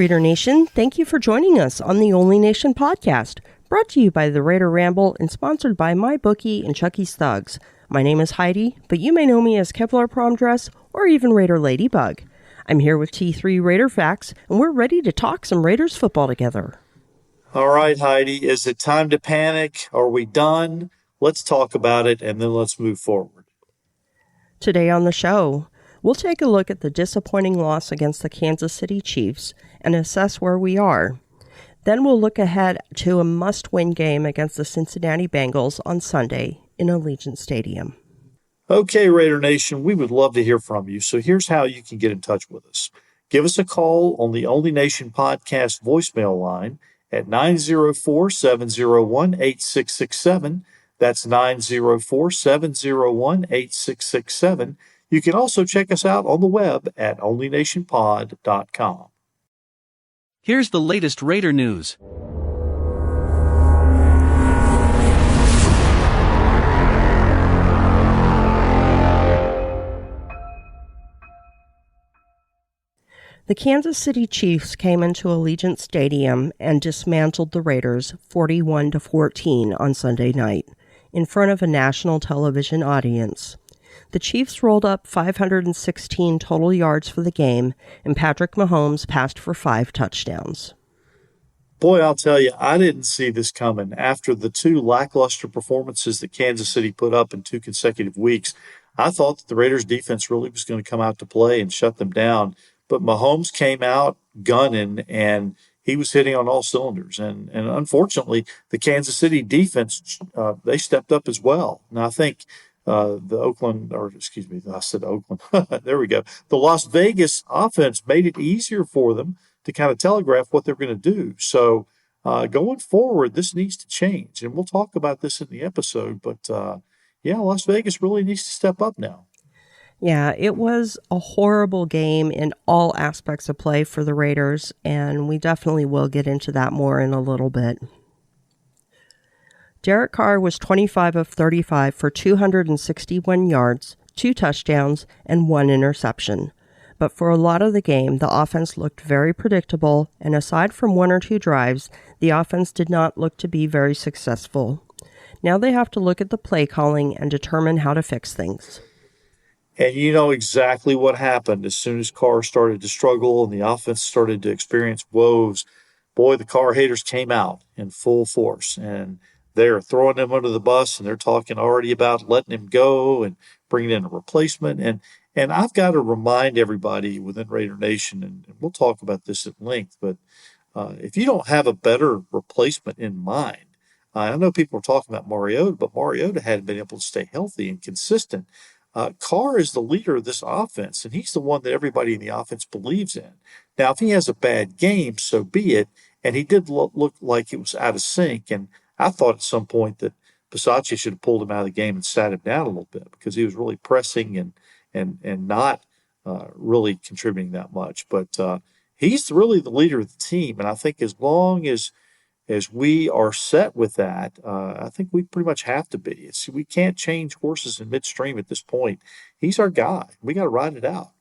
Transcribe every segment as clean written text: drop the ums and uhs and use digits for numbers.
Raider Nation. Thank you for joining us on the Only Nation podcast, brought to you by the Raider Ramble and sponsored by MyBookie and Chucky's Thugs. My name is Heidi, but you may know me as Kevlar Prom Dress or even Raider Ladybug. I'm here with T3 Raider Facts, and we're ready to talk some Raiders football together. All right, Heidi, is it time to panic? Are we done? Let's talk about it, and then let's move forward. Today on the show, we'll take a look at the disappointing loss against the Kansas City Chiefs and assess where we are. Then we'll look ahead to a must-win game against the Cincinnati Bengals on Sunday in Allegiant Stadium. Okay, Raider Nation, we would love to hear from you, so here's how you can get in touch with us. Give us a call on the Only Nation podcast voicemail line at 904-701-8667. That's 904-701-8667. You can also check us out on the web at onlynationpod.com. Here's the latest Raider news. The Kansas City Chiefs came into Allegiant Stadium and dismantled the Raiders 41-14 on Sunday night in front of a national television audience. The Chiefs rolled up 516 total yards for the game, and Patrick Mahomes passed for 5 touchdowns. Boy, I'll tell you, I didn't see this coming. After the 2 lackluster performances that Kansas City put up in 2 consecutive weeks, I thought that the Raiders' defense really was going to come out to play and shut them down. But Mahomes came out gunning, and he was hitting on all cylinders. And unfortunately, the Kansas City defense, they stepped up as well. Now, I think the Las Vegas offense made it easier for them to kind of telegraph what they're going to do. So going forward, this needs to change. And we'll talk about this in the episode. But, Las Vegas really needs to step up now. Yeah, it was a horrible game in all aspects of play for the Raiders, and we definitely will get into that more in a little bit. Derek Carr was 25 of 35 for 261 yards, 2 touchdowns, and 1 interception. But for a lot of the game, the offense looked very predictable, and aside from 1 or 2 drives, the offense did not look to be very successful. Now they have to look at the play calling and determine how to fix things. And you know exactly what happened as soon as Carr started to struggle and the offense started to experience woes. Boy, the Carr haters came out in full force, and they're throwing him under the bus, and they're talking already about letting him go and bringing in a replacement. And I've got to remind everybody within Raider Nation, and we'll talk about this at length, but if you don't have a better replacement in mind, I know people are talking about Mariota, but Mariota hadn't been able to stay healthy and consistent. Carr is the leader of this offense, and he's the one that everybody in the offense believes in. Now, if he has a bad game, so be it. And he did look like it was out of sync. And I thought at some point that Bisaccia should have pulled him out of the game and sat him down a little bit because he was really pressing and not really contributing that much. But he's really the leader of the team. And I think as long as we are set with that, I think we pretty much have to be. We can't change horses in midstream at this point. He's our guy. We got to ride it out.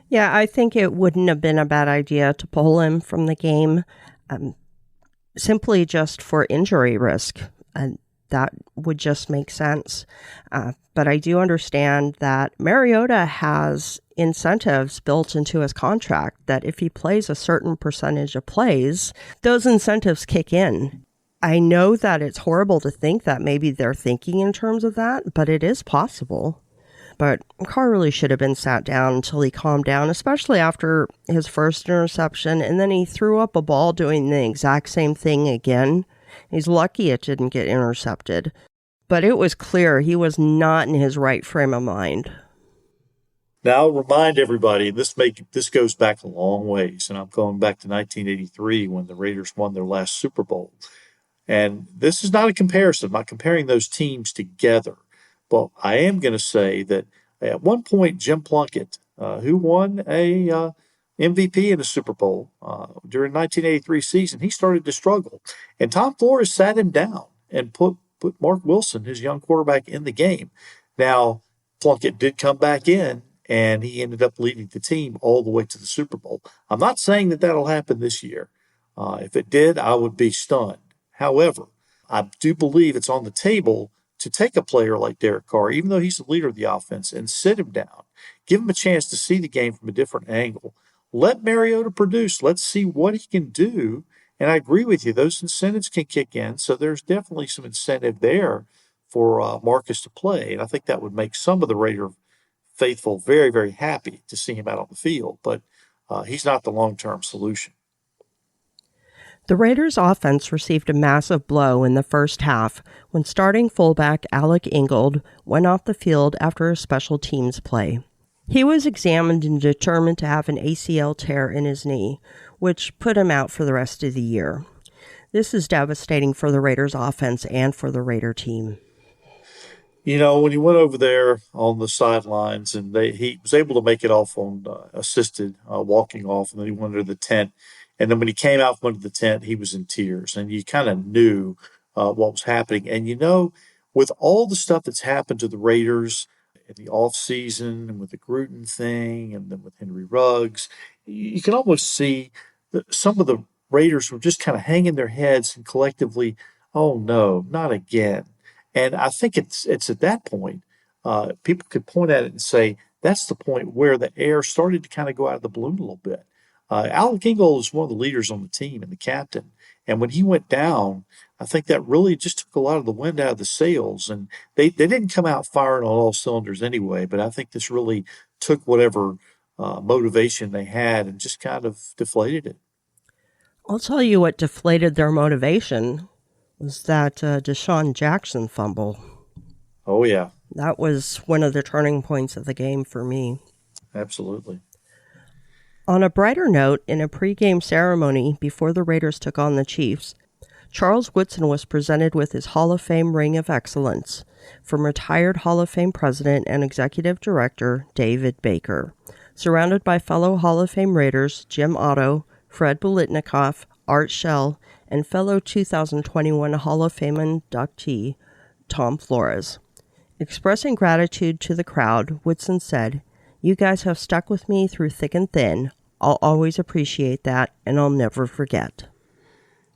Yeah, I think it wouldn't have been a bad idea to pull him from the game simply just for injury risk. And that would just make sense. But I do understand that Mariota has incentives built into his contract that if he plays a certain percentage of plays, those incentives kick in. I know that it's horrible to think that maybe they're thinking in terms of that, but it is possible. But Carr really should have been sat down until he calmed down, especially after his first interception, and then he threw up a ball doing the exact same thing again. He's lucky it didn't get intercepted. But it was clear he was not in his right frame of mind. Now, I'll remind everybody, this goes back a long ways, and I'm going back to 1983 when the Raiders won their last Super Bowl. And this is not a comparison. I'm not comparing those teams together. But I am going to say that at one point, Jim Plunkett, who won a MVP in the Super Bowl during the 1983 season, he started to struggle. And Tom Flores sat him down and put Mark Wilson, his young quarterback, in the game. Now, Plunkett did come back in and he ended up leading the team all the way to the Super Bowl. I'm not saying that that'll happen this year. If it did, I would be stunned. However, I do believe it's on the table to take a player like Derek Carr, even though he's the leader of the offense, and sit him down. Give him a chance to see the game from a different angle. Let Mariota produce. Let's see what he can do. And I agree with you, those incentives can kick in. So there's definitely some incentive there for Marcus to play. And I think that would make some of the Raider faithful very, very happy to see him out on the field. But he's not the long-term solution. The Raiders' offense received a massive blow in the first half when starting fullback Alec Ingold went off the field after a special teams play. He was examined and determined to have an ACL tear in his knee, which put him out for the rest of the year. This is devastating for the Raiders' offense and for the Raider team. You know, when he went over there on the sidelines and he was able to make it off on assisted walking off, and then he went under the tent. And then when he came out from under the tent, he was in tears, and you kind of knew what was happening. And, you know, with all the stuff that's happened to the Raiders in the offseason and with the Gruden thing and then with Henry Ruggs, you can almost see that some of the Raiders were just kind of hanging their heads and collectively, oh, no, not again. And I think it's at that point, people could point at it and say that's the point where the air started to kind of go out of the balloon a little bit. Alec Ingold is one of the leaders on the team and the captain. And when he went down, I think that really just took a lot of the wind out of the sails. And they didn't come out firing on all cylinders anyway, but I think this really took whatever motivation they had and just kind of deflated it. I'll tell you what deflated their motivation was that Deshaun Jackson fumble. Oh, yeah. That was one of the turning points of the game for me. Absolutely. On a brighter note, in a pregame ceremony before the Raiders took on the Chiefs, Charles Woodson was presented with his Hall of Fame Ring of Excellence from retired Hall of Fame President and Executive Director David Baker, surrounded by fellow Hall of Fame Raiders Jim Otto, Fred Biletnikoff, Art Shell, and fellow 2021 Hall of Fame inductee Tom Flores. Expressing gratitude to the crowd, Woodson said, "You guys have stuck with me through thick and thin. I'll always appreciate that, and I'll never forget."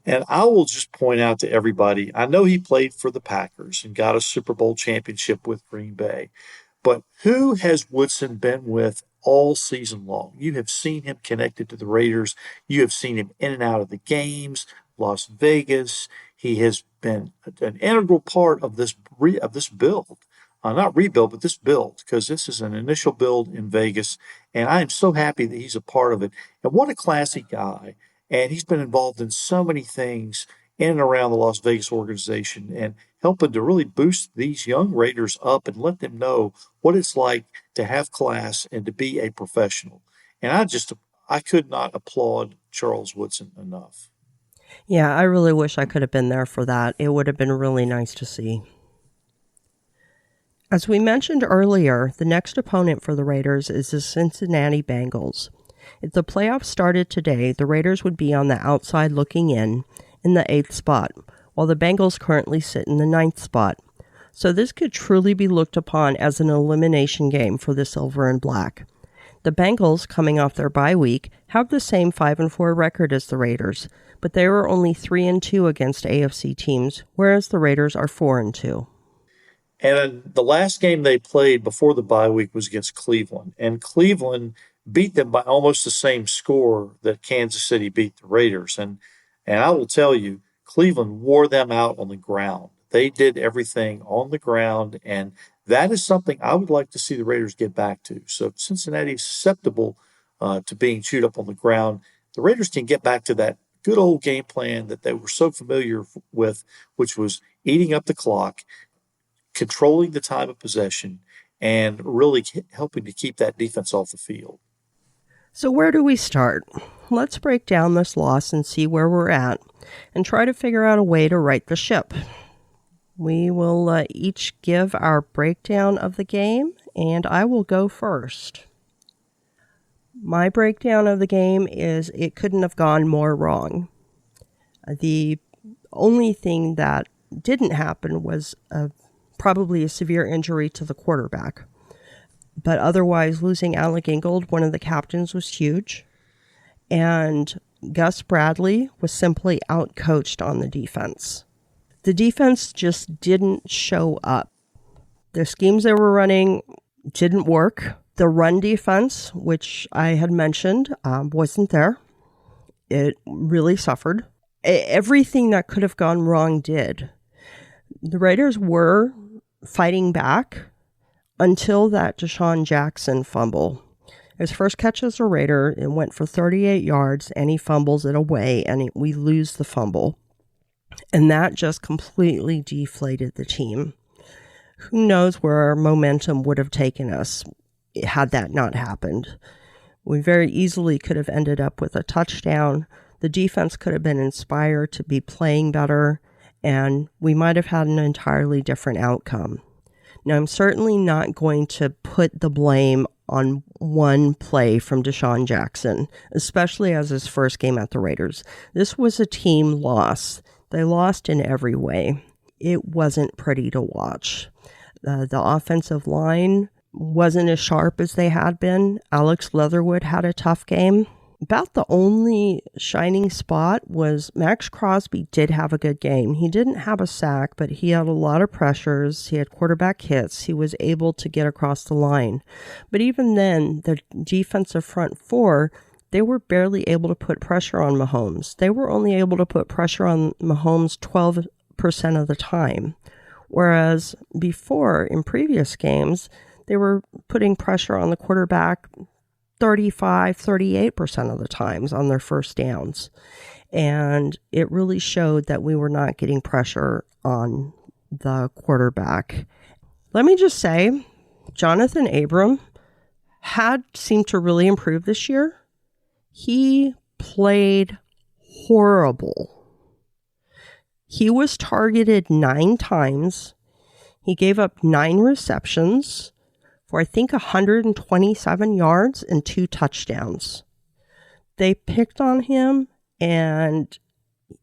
And I will just point out to everybody, I know he played for the Packers and got a Super Bowl championship with Green Bay, but who has Woodson been with all season long? You have seen him connected to the Raiders. You have seen him in and out of the games, Las Vegas. He has been an integral part of this build. Not rebuild, but this build, because this is an initial build in Vegas, and I am so happy that he's a part of it. And what a classy guy. And he's been involved in so many things in and around the Las Vegas organization and helping to really boost these young Raiders up and let them know what it's like to have class and to be a professional. And I could not applaud Charles Woodson enough. Yeah, I really wish I could have been there for that. It would have been really nice to see. As we mentioned earlier, the next opponent for the Raiders is the Cincinnati Bengals. If the playoffs started today, the Raiders would be on the outside looking in the 8th spot, while the Bengals currently sit in the 9th spot. So this could truly be looked upon as an elimination game for the Silver and Black. The Bengals, coming off their bye week, have the same 5-4 record as the Raiders, but they were only 3-2 against AFC teams, whereas the Raiders are 4-2. And the last game they played before the bye week was against Cleveland. And Cleveland beat them by almost the same score that Kansas City beat the Raiders. And I will tell you, Cleveland wore them out on the ground. They did everything on the ground, and that is something I would like to see the Raiders get back to. So if Cincinnati is susceptible to being chewed up on the ground, the Raiders can get back to that good old game plan that they were so familiar with, which was eating up the clock, controlling the time of possession, and really helping to keep that defense off the field. So where do we start? Let's break down this loss and see where we're at and try to figure out a way to right the ship. We will each give our breakdown of the game, and I will go first. My breakdown of the game is it couldn't have gone more wrong. The only thing that didn't happen was probably a severe injury to the quarterback. But otherwise, losing Alec Ingold, one of the captains, was huge. And Gus Bradley was simply outcoached on the defense. The defense just didn't show up. The schemes they were running didn't work. The run defense, which I had mentioned, wasn't there. It really suffered. Everything that could have gone wrong did. The Raiders were fighting back until that Deshaun Jackson fumble. His first catch as a Raider, it went for 38 yards, and he fumbles it away, and we lose the fumble. And that just completely deflated the team. Who knows where our momentum would have taken us had that not happened. We very easily could have ended up with a touchdown. The defense could have been inspired to be playing better, and we might have had an entirely different outcome. Now, I'm certainly not going to put the blame on one play from Deshaun Jackson, especially as his first game at the Raiders. This was a team loss. They lost in every way. It wasn't pretty to watch. The offensive line wasn't as sharp as they had been. Alex Leatherwood had a tough game. About the only shining spot was Max Crosby did have a good game. He didn't have a sack, but he had a lot of pressures. He had quarterback hits. He was able to get across the line. But even then, the defensive front four, they were barely able to put pressure on Mahomes. They were only able to put pressure on Mahomes 12% of the time. Whereas before, in previous games, they were putting pressure on the quarterback 38% of the times on their first downs. And it really showed that we were not getting pressure on the quarterback. Let me just say, Jonathan Abram had seemed to really improve this year. He played horrible. He was targeted 9 times. He gave up 9 receptions for I think 127 yards and 2 touchdowns. They picked on him, and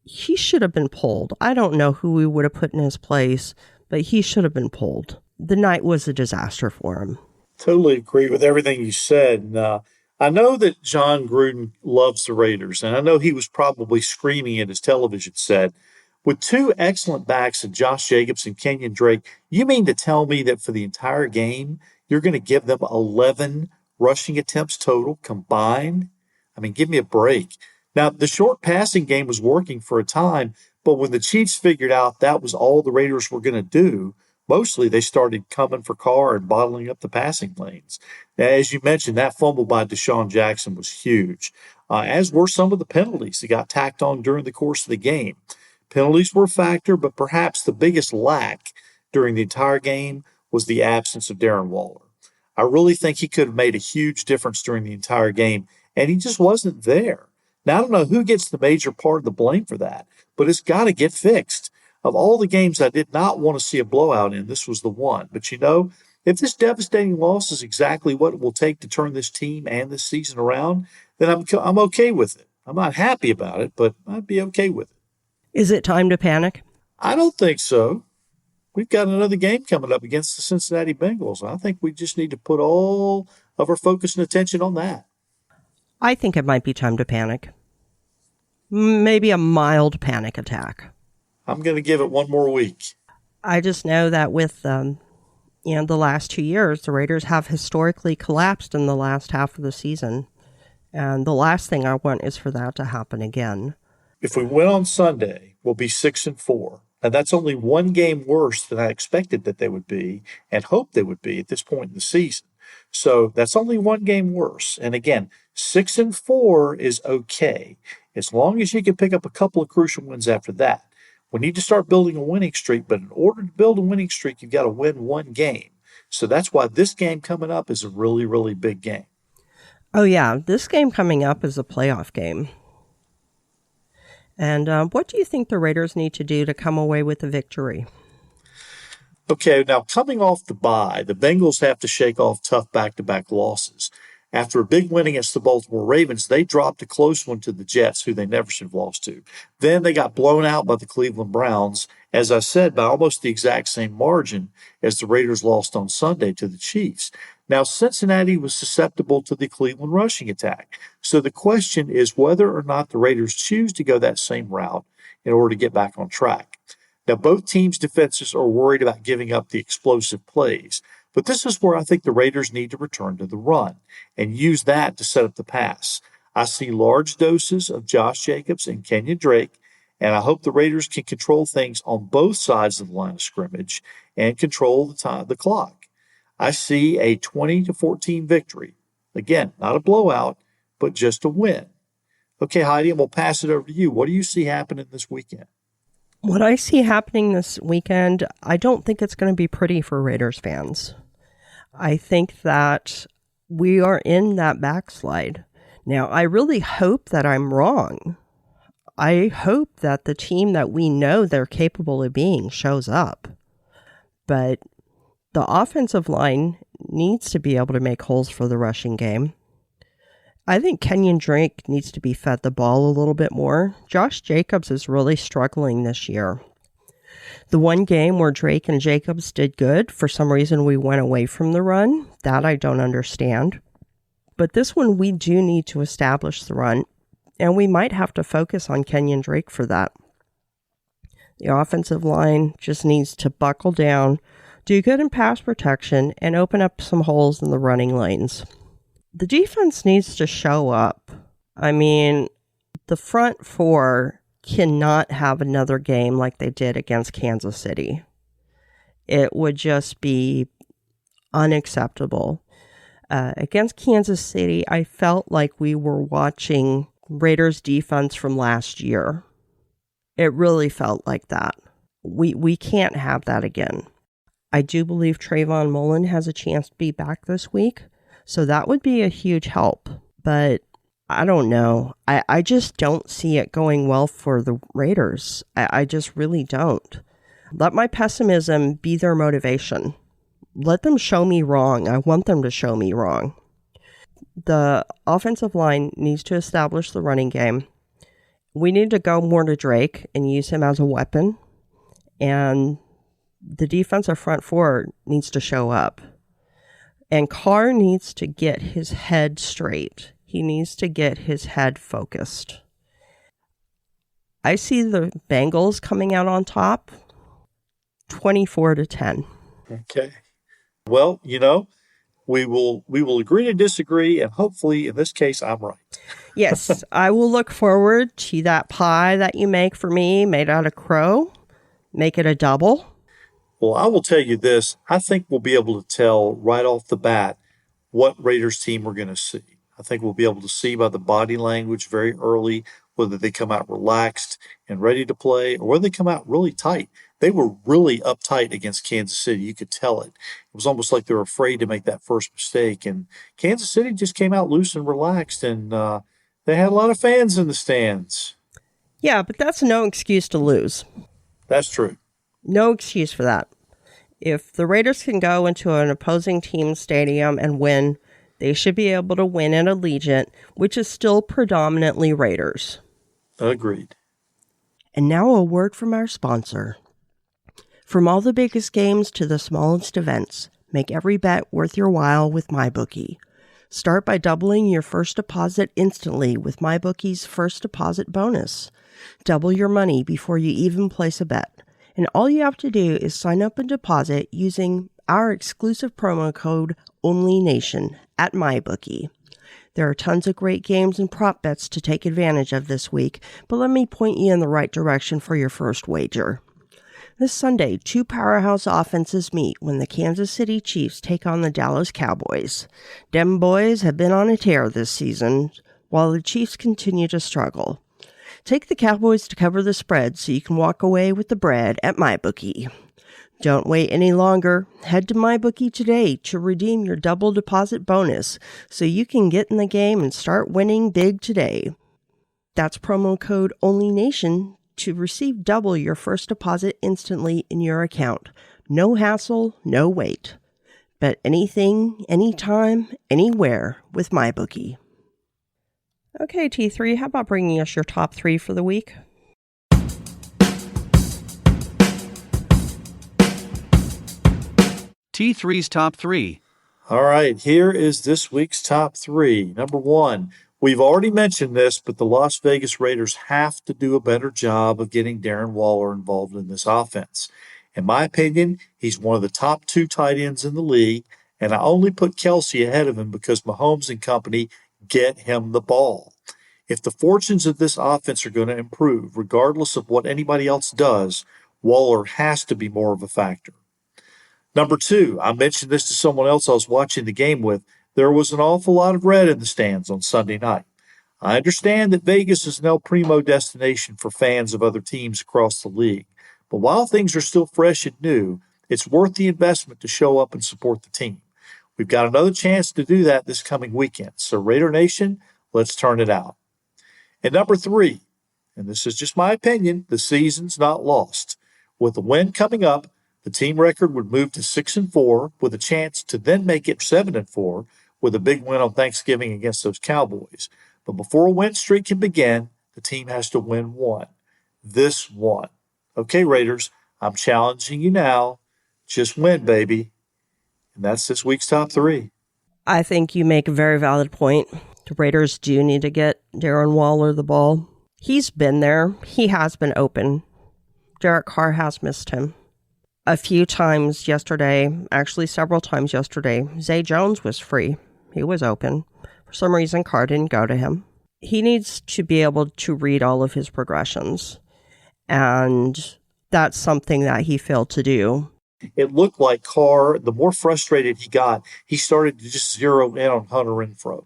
he should have been pulled. I don't know who we would have put in his place, but he should have been pulled. The night was a disaster for him. Totally agree with everything you said. And, I know that John Gruden loves the Raiders, and I know he was probably screaming at his television set. With 2 excellent backs in Josh Jacobs and Kenyon Drake, you mean to tell me that for the entire game, you're going to give them 11 rushing attempts total combined? I mean, give me a break. Now, the short passing game was working for a time, but when the Chiefs figured out that was all the Raiders were going to do, mostly they started coming for Carr and bottling up the passing lanes. Now, as you mentioned, that fumble by Deshaun Jackson was huge, as were some of the penalties that got tacked on during the course of the game. Penalties were a factor, but perhaps the biggest lack during the entire game was the absence of Darren Waller. I really think he could have made a huge difference during the entire game, and he just wasn't there. Now, I don't know who gets the major part of the blame for that, but it's got to get fixed. Of all the games I did not want to see a blowout in, this was the one. But you know, if this devastating loss is exactly what it will take to turn this team and this season around, then I'm okay with it. I'm not happy about it, but I'd be okay with it. Is it time to panic? I don't think so. We've got another game coming up against the Cincinnati Bengals. I think we just need to put all of our focus and attention on that. I think it might be time to panic. Maybe a mild panic attack. I'm going to give it one more week. I just know that with the last 2 years, the Raiders have historically collapsed in the last half of the season. And the last thing I want is for that to happen again. If we win on Sunday, we'll be 6-4. And that's only one game worse than I expected that they would be and hoped they would be at this point in the season. So that's only one game worse. And again, 6-4 is okay, as long as you can pick up a couple of crucial wins after that. We need to start building a winning streak, but in order to build a winning streak, you've got to win one game. So that's why this game coming up is a really, really big game. Oh, yeah. This game coming up is a playoff game. And what do you think the Raiders need to do to come away with a victory? Okay, now coming off the bye, the Bengals have to shake off tough back-to-back losses. After a big win against the Baltimore Ravens, they dropped a close one to the Jets, who they never should have lost to. Then they got blown out by the Cleveland Browns, as I said, by almost the exact same margin as the Raiders lost on Sunday to the Chiefs. Now, Cincinnati was susceptible to the Cleveland rushing attack. So the question is whether or not the Raiders choose to go that same route in order to get back on track. Now, both teams' defenses are worried about giving up the explosive plays, but this is where I think the Raiders need to return to the run and use that to set up the pass. I see large doses of Josh Jacobs and Kenyon Drake, and I hope the Raiders can control things on both sides of the line of scrimmage and control the clock. I see a 20-14 victory. Again, not a blowout, but just a win. Okay, Heidi, and we'll pass it over to you. What do you see happening this weekend? What I see happening this weekend, I don't think it's going to be pretty for Raiders fans. I think that we are in that backslide. Now, I really hope that I'm wrong. I hope that the team that we know they're capable of being shows up. But the offensive line needs to be able to make holes for the rushing game. I think Kenyon Drake needs to be fed the ball a little bit more. Josh Jacobs is really struggling this year. The one game where Drake and Jacobs did good, for some reason we went away from the run. That I don't understand. But this one we do need to establish the run, and we might have to focus on Kenyon Drake for that. The offensive line just needs to buckle down, do good in pass protection, and open up some holes in the running lanes. The defense needs to show up. I mean, the front four cannot have another game like they did against Kansas City. It would just be unacceptable. Against Kansas City, I felt like we were watching Raiders defense from last year. It really felt like that. We can't have that again. I do believe Trayvon Mullen has a chance to be back this week, so that would be a huge help. But I don't know. I just don't see it going well for the Raiders. I just really don't. Let my pessimism be their motivation. Let them show me wrong. I want them to show me wrong. The offensive line needs to establish the running game. We need to go more to Drake and use him as a weapon. And the defensive front four needs to show up. And Carr needs to get his head straight. He needs to get his head focused. I see the Bengals coming out on top, 24-10. Okay. Well, we will agree to disagree, and hopefully, in this case, I'm right. Yes, I will look forward to that pie that you make for me made out of crow. Make it a double. Well, I will tell you this. I think we'll be able to tell right off the bat what Raiders team we're going to see. I think we'll be able to see by the body language very early whether they come out relaxed and ready to play or whether they come out really tight. They were really uptight against Kansas City. You could tell it. It was almost like they were afraid to make that first mistake. And Kansas City just came out loose and relaxed, and they had a lot of fans in the stands. Yeah, but that's no excuse to lose. That's true. No excuse for that. If the Raiders can go into an opposing team's stadium and win, they should be able to win at Allegiant, which is still predominantly Raiders. Agreed. And now a word from our sponsor. From all the biggest games to the smallest events, make every bet worth your while with MyBookie. Start by doubling your first deposit instantly with MyBookie's first deposit bonus. Double your money before you even place a bet. And all you have to do is sign up and deposit using our exclusive promo code ONLYNATION at MyBookie. There are tons of great games and prop bets to take advantage of this week, but let me point you in the right direction for your first wager. This Sunday, two powerhouse offenses meet when the Kansas City Chiefs take on the Dallas Cowboys. Dem boys have been on a tear this season, while the Chiefs continue to struggle. Take the Cowboys to cover the spread so you can walk away with the bread at MyBookie. Don't wait any longer. Head to MyBookie today to redeem your double deposit bonus so you can get in the game and start winning big today. That's promo code ONLYNATION to receive double your first deposit instantly in your account. No hassle, no wait. Bet anything, anytime, anywhere with MyBookie. Okay, T3, how about bringing us your top three for the week? T3's top three. All right, here is this week's top three. Number one, we've already mentioned this, but the Las Vegas Raiders have to do a better job of getting Darren Waller involved in this offense. In my opinion, he's one of the top two tight ends in the league, and I only put Kelsey ahead of him because Mahomes and company get him the ball. If the fortunes of this offense are going to improve, regardless of what anybody else does, Waller has to be more of a factor. Number two, I mentioned this to someone else I was watching the game with. There was an awful lot of red in the stands on Sunday night. I understand that Vegas is an El Primo destination for fans of other teams across the league. But while things are still fresh and new, it's worth the investment to show up and support the team. We've got another chance to do that this coming weekend. So Raider Nation, let's turn it out. And number three, and this is just my opinion, the season's not lost. With the win coming up, the team record would move to 6-4 with a chance to then make it 7-4 with a big win on Thanksgiving against those Cowboys. But before a win streak can begin, the team has to win one. This one. Okay, Raiders, I'm challenging you now. Just win, baby. And that's this week's top three. I think you make a very valid point. The Raiders do need to get Darren Waller the ball. He's been there. He has been open. Derek Carr has missed him. A few times yesterday, actually several times yesterday, Zay Jones was free. He was open. For some reason, Carr didn't go to him. He needs to be able to read all of his progressions. And that's something that he failed to do. It looked like Carr, the more frustrated he got, he started to just zero in on Hunter Renfrow.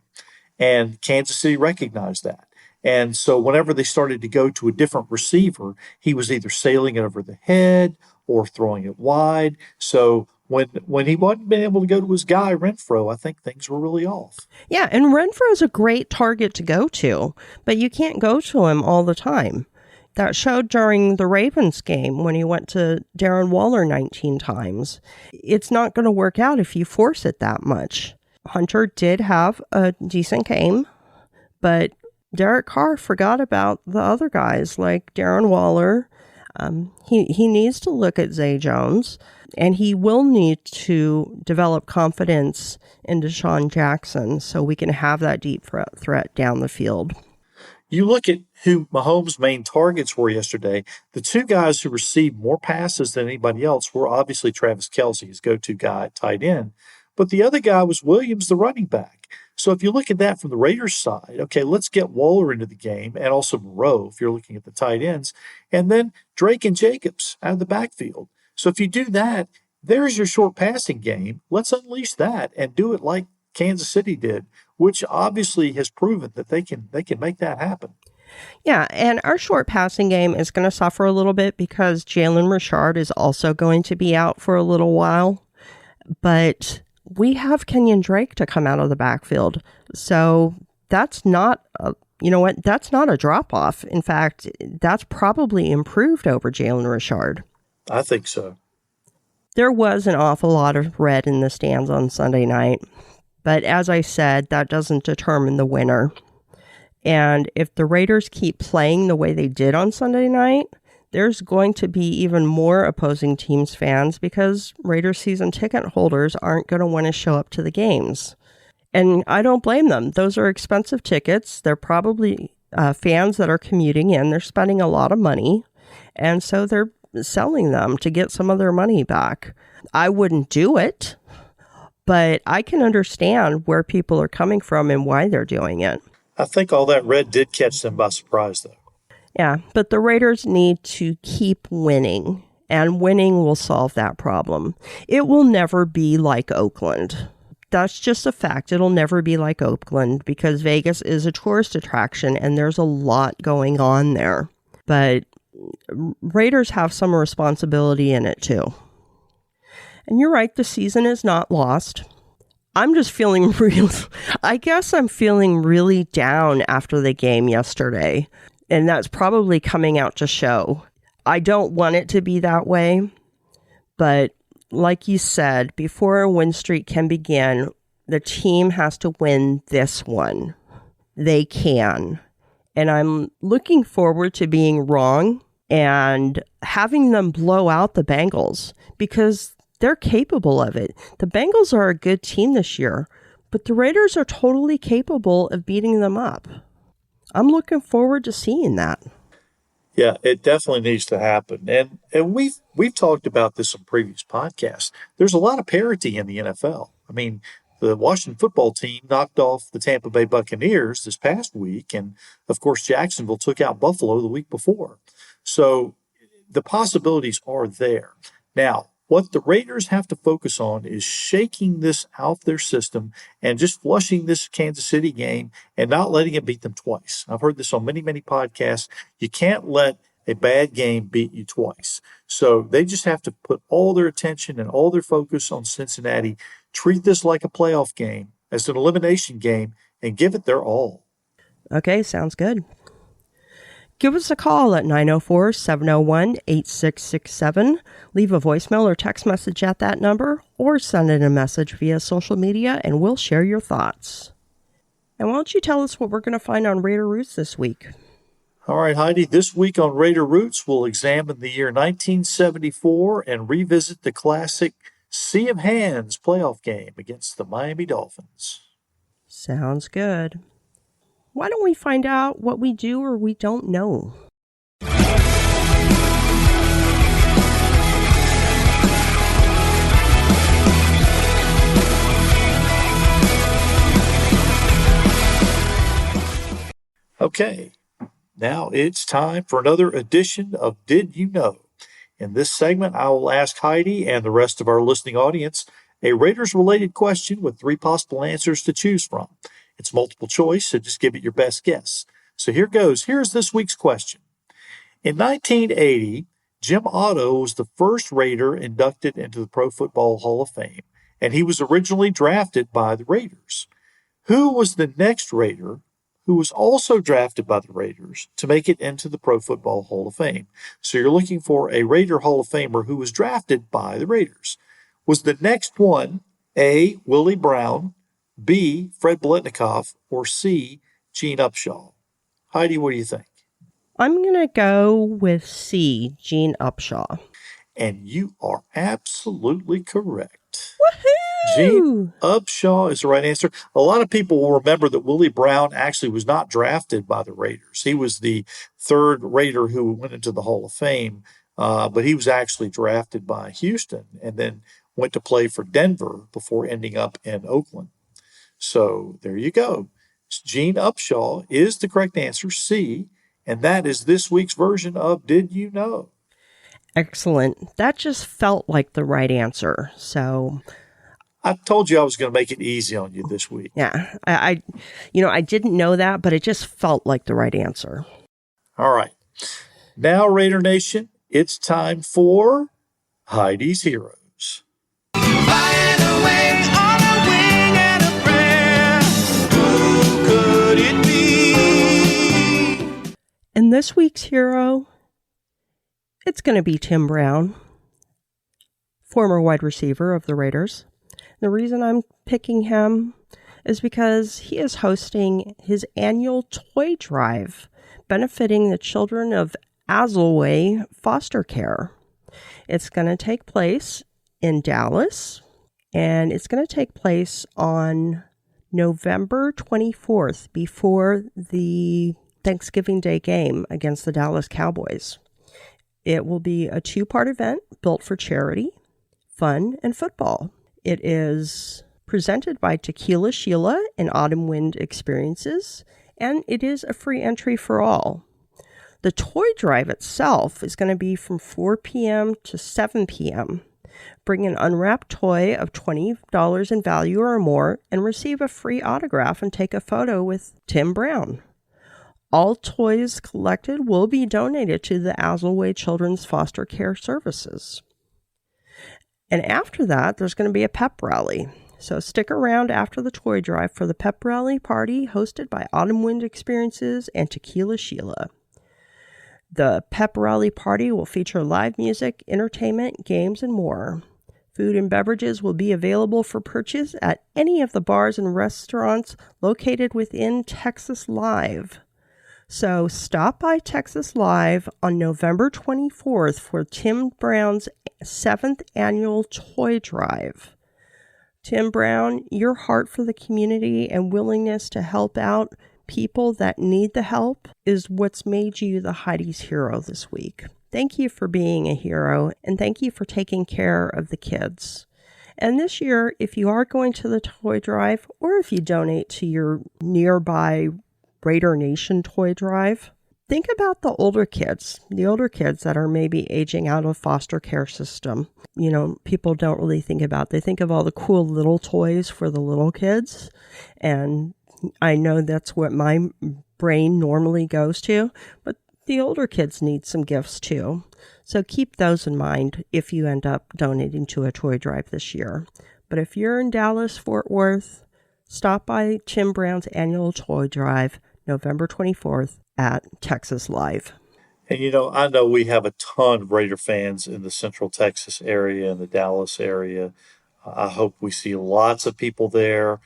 And Kansas City recognized that. And so whenever they started to go to a different receiver, he was either sailing it over the head or throwing it wide. So when he wasn't been able to go to his guy, Renfrow, I think things were really off. Yeah, and Renfro's a great target to go to, but you can't go to him all the time. That showed during the Ravens game when he went to Darren Waller 19 times. It's not going to work out if you force it that much. Hunter did have a decent game, but Derek Carr forgot about the other guys like Darren Waller. He needs to look at Zay Jones, and he will need to develop confidence in Deshaun Jackson so we can have that deep threat down the field. You look at who Mahomes' main targets were yesterday. The two guys who received more passes than anybody else were obviously Travis Kelce, his go-to guy at tight end. But the other guy was Williams, the running back. So if you look at that from the Raiders side, okay, let's get Waller into the game and also Moreau if you're looking at the tight ends, and then Drake and Jacobs out of the backfield. So if you do that, there's your short passing game. Let's unleash that and do it like Kansas City did, which obviously has proven that they can make that happen. Yeah, and our short passing game is going to suffer a little bit because Jalen Richard is also going to be out for a little while. But we have Kenyon Drake to come out of the backfield. So that's not, that's not a drop-off. In fact, that's probably improved over Jalen Richard. I think so. There was an awful lot of red in the stands on Sunday night. But as I said, that doesn't determine the winner. And if the Raiders keep playing the way they did on Sunday night, there's going to be even more opposing teams fans because Raiders season ticket holders aren't going to want to show up to the games. And I don't blame them. Those are expensive tickets. They're probably fans that are commuting in. They're spending a lot of money. And so they're selling them to get some of their money back. I wouldn't do it, but I can understand where people are coming from and why they're doing it. I think all that red did catch them by surprise, though. Yeah, but the Raiders need to keep winning, and winning will solve that problem. It will never be like Oakland. That's just a fact. It'll never be like Oakland because Vegas is a tourist attraction, and there's a lot going on there. But Raiders have some responsibility in it, too. And you're right, the season is not lost. I'm just feeling I guess I'm feeling really down after the game yesterday. And that's probably coming out to show. I don't want it to be that way. But like you said, before a win streak can begin, the team has to win this one. They can. And I'm looking forward to being wrong and having them blow out the Bengals because They're capable of it. The Bengals are a good team this year, but the Raiders are totally capable of beating them up. I'm looking forward to seeing that. Yeah, it definitely needs to happen. And we've talked about this in previous podcasts. There's a lot of parity in the NFL. I mean, the Washington football team knocked off the Tampa Bay Buccaneers this past week, and of course Jacksonville took out Buffalo the week before. So the possibilities are there. Now, what the Raiders have to focus on is shaking this out their system and just flushing this Kansas City game and not letting it beat them twice. I've heard this on many, many podcasts. You can't let a bad game beat you twice. So they just have to put all their attention and all their focus on Cincinnati, treat this like a playoff game, as an elimination game, and give it their all. Okay, sounds good. Give us a call at 904-701-8667. Leave a voicemail or text message at that number, or send in a message via social media, and we'll share your thoughts. And why don't you tell us what we're going to find on Raider Roots this week? All right, Heidi, this week on Raider Roots, we'll examine the year 1974 and revisit the classic Sea of Hands playoff game against the Miami Dolphins. Sounds good. Why don't we find out what we do or we don't know? Okay, now it's time for another edition of Did You Know? In this segment, I will ask Heidi and the rest of our listening audience a Raiders-related question with 3 possible answers to choose from. It's multiple choice, so just give it your best guess. So here goes. Here's this week's question. In 1980, Jim Otto was the first Raider inducted into the Pro Football Hall of Fame, and he was originally drafted by the Raiders. Who was the next Raider who was also drafted by the Raiders to make it into the Pro Football Hall of Fame? So you're looking for a Raider Hall of Famer who was drafted by the Raiders. Was the next one A, Willie Brown, B, Fred Biletnikoff, or C, Gene Upshaw? Heidi, what do you think? I'm going to go with C, Gene Upshaw. And you are absolutely correct. Woohoo! Gene Upshaw is the right answer. A lot of people will remember that Willie Brown actually was not drafted by the Raiders. He was the third Raider who went into the Hall of Fame, but he was actually drafted by Houston and then went to play for Denver before ending up in Oakland. So there you go. Gene Upshaw is the correct answer, C, and that is this week's version of Did You Know? Excellent. That just felt like the right answer. So I told you I was going to make it easy on you this week. yeah, I didn't know that, but it just felt like the right answer. All right. Now, Raider Nation, it's time for Heidi's Heroes. Flying away on a wing and a prayer. Who could it be? And this week's hero, it's going to be Tim Brown, former wide receiver of the Raiders. The reason I'm picking him is because he is hosting his annual toy drive, benefiting the children of Azleway foster care. It's going to take place in Dallas, and it's going to take place on November 24th before the Thanksgiving Day game against the Dallas Cowboys. It will be a 2-part event built for charity, fun, and football. It is presented by Tequila Sheila and Autumn Wind Experiences, and it is a free entry for all. The toy drive itself is going to be from 4 p.m. to 7 p.m. Bring an unwrapped toy of $20 in value or more and receive a free autograph and take a photo with Tim Brown. All toys collected will be donated to the Azleway Children's Foster Care Services. And after that, there's going to be a pep rally. So stick around after the toy drive for the pep rally party hosted by Autumn Wind Experiences and Tequila Sheila. The pep rally party will feature live music, entertainment, games, and more. Food and beverages will be available for purchase at any of the bars and restaurants located within Texas Live. So stop by Texas Live on November 24th for Tim Brown's 7th annual toy drive. Tim Brown, your heart for the community and willingness to help out people that need the help is what's made you the Heidi's hero this week. Thank you for being a hero, and thank you for taking care of the kids. And this year, if you are going to the toy drive, or if you donate to your nearby Raider Nation toy drive, think about the older kids that are maybe aging out of foster care system. You know, people don't really think about. They think of all the cool little toys for the little kids, and I know that's what my brain normally goes to, but the older kids need some gifts too. So keep those in mind if you end up donating to a toy drive this year. But if you're in Dallas, Fort Worth, stop by Tim Brown's annual toy drive, November 24th at Texas Live. And, you know, I know we have a ton of Raider fans in the Central Texas area and the Dallas area. I hope we see lots of people there.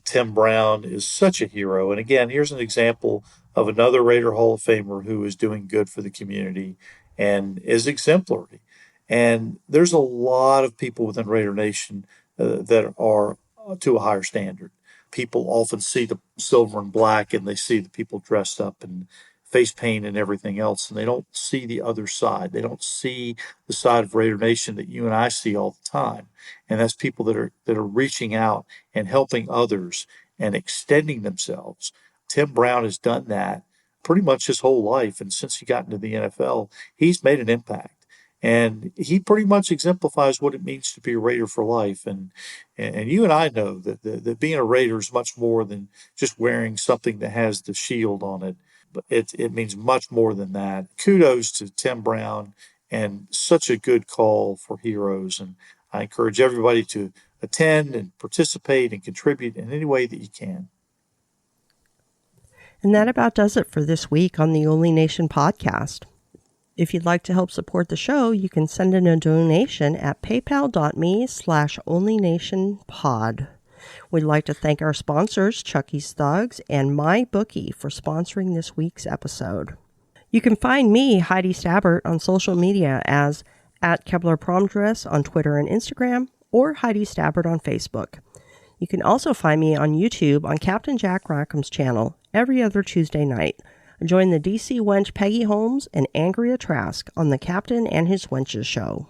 Tim Brown is such a hero. And again, here's an example of another Raider Hall of Famer who is doing good for the community and is exemplary. And there's a lot of people within Raider Nation that are to a higher standard. People often see the silver and black and they see the people dressed up in face paint and everything else, and they don't see the other side. They don't see the side of Raider Nation that you and I see all the time. And that's people that are reaching out and helping others and extending themselves. Tim Brown has done that pretty much his whole life, and since he got into the NFL, he's made an impact. And he pretty much exemplifies what it means to be a Raider for life. And you and I know that being a Raider is much more than just wearing something that has the shield on it. But it means much more than that. Kudos to Tim Brown, and such a good call for heroes. And I encourage everybody to attend and participate and contribute in any way that you can. And that about does it for this week on the Only Nation podcast. If you'd like to help support the show, you can send in a donation at paypal.me/onlynationpod. We'd like to thank our sponsors, Chucky's Thugs and MyBookie, for sponsoring this week's episode. You can find me, Heidi Stabbert, on social media as @KeblerPromDress on Twitter and Instagram, or Heidi Stabbert on Facebook. You can also find me on YouTube on Captain Jack Rackham's channel every other Tuesday night. Join the DC wench Peggy Holmes and Andrea Trask on the Captain and His Wenches show.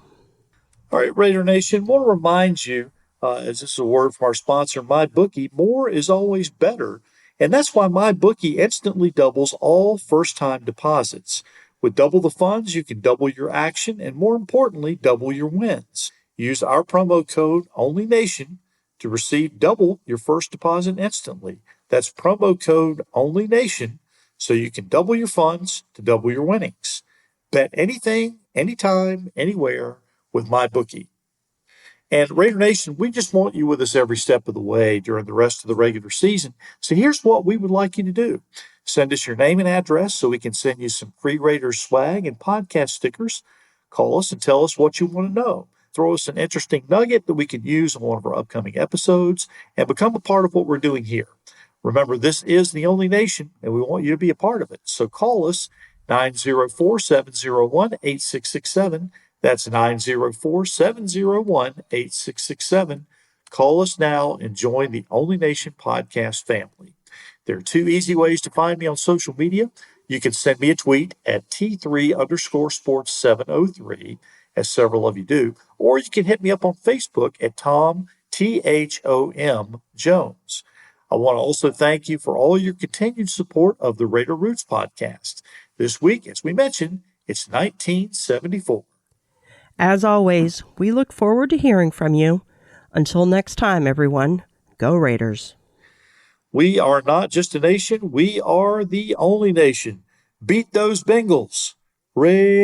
All right, Raider Nation, want to remind you, as this is a word from our sponsor, MyBookie, more is always better. And that's why MyBookie instantly doubles all first-time deposits. With double the funds, you can double your action and, more importantly, double your wins. Use our promo code ONLYNATION to receive double your first deposit instantly. That's promo code ONLYNATION, so you can double your funds to double your winnings. Bet anything, anytime, anywhere with MyBookie. And Raider Nation, we just want you with us every step of the way during the rest of the regular season. So here's what we would like you to do. Send us your name and address so we can send you some free Raiders swag and podcast stickers. Call us and tell us what you want to know. Throw us an interesting nugget that we can use on one of our upcoming episodes and become a part of what we're doing here. Remember, this is the Only Nation, and we want you to be a part of it. So call us, 904-701-8667. That's 904-701-8667. Call us now and join the Only Nation podcast family. There are two easy ways to find me on social media. You can send me a tweet at T3_sports703, as several of you do, or you can hit me up on Facebook at Tom, THOM Jones. I want to also thank you for all your continued support of the Raider Roots podcast. This week, as we mentioned, it's 1974. As always, we look forward to hearing from you. Until next time, everyone, go Raiders. We are not just a nation, we are the only nation. Beat those Bengals. Raiders.